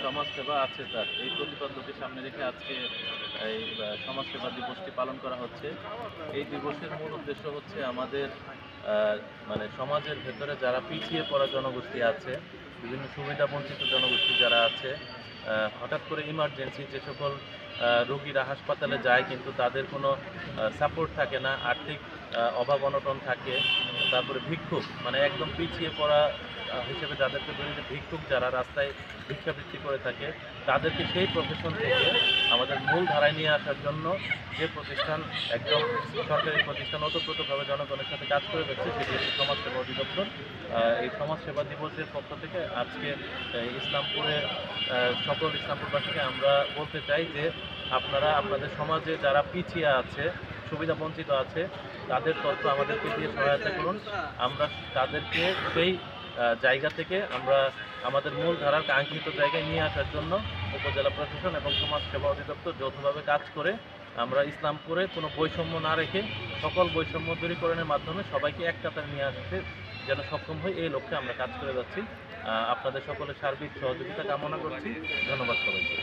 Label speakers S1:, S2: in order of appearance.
S1: সমাজ সেবা আছে তার এই প্রতিপাদ্যকে সামনে রেখে আজকে এই সমাজ সেবা দিবসটি পালন করা হচ্ছে। এই দিবসের মূল উদ্দেশ্য হচ্ছে আমাদের মানে সমাজের ভেতরে যারা পিছিয়ে পড়া জনগোষ্ঠী আছে, বিভিন্ন সুবিধা বঞ্চিত জনগোষ্ঠী যারা আছে, হঠাৎ করে ইমার্জেন্সি যে সকল রোগীরা হাসপাতালে যায় কিন্তু তাদের কোনো সাপোর্ট থাকে না, আর্থিক অভাব অনটন থাকে, তারপরে ভিক্ষুক মানে একদম পিছিয়ে পড়া হিসেবে যাদেরকে ধরি যে ভিক্ষুক যারা রাস্তায় ভিক্ষাবৃত্তি করে থাকে, তাদেরকে সেই প্রফেশন থেকে আমাদের মূল ধারায় নিয়ে আসার জন্য যে প্রতিষ্ঠান একদম সরকারি প্রতিষ্ঠান ওতপ্রোতভাবে জনগণের সাথে কাজ করে যাচ্ছে সেটি হচ্ছে সমাজ সেবা অধিদপ্তর। এই সমাজ সেবা দিবসের পক্ষ থেকে আজকে ইসলামপুরে সকল ইসলামপুরবাসীকে আমরা বলতে চাই যে আপনারা আপনাদের সমাজে যারা পিছিয়ে আছে, সুবিধা বঞ্চিত আছে, তাদের তথ্য আমাদেরকে দিয়ে সহায়তা করুন। আমরা তাদেরকে সেই জায়গা থেকে আমরা আমাদের মূল ধারার কাঙ্ক্ষিত জায়গায় নিয়ে আসার জন্য উপজেলা প্রশাসন এবং সমাজ সেবা অধিদপ্তর যৌথভাবে কাজ করে আমরা ইসলামপুরে কোনো বৈষম্য না রেখে সকল বৈষম্য দূরীকরণের মাধ্যমে সবাইকে এক কাতারে নিয়ে আসতে যেন সক্ষম হই, এই লক্ষ্যে আমরা কাজ করে যাচ্ছি। আপনাদের সকলের সার্বিক সহযোগিতা কামনা করছি। ধন্যবাদ সবাইকে।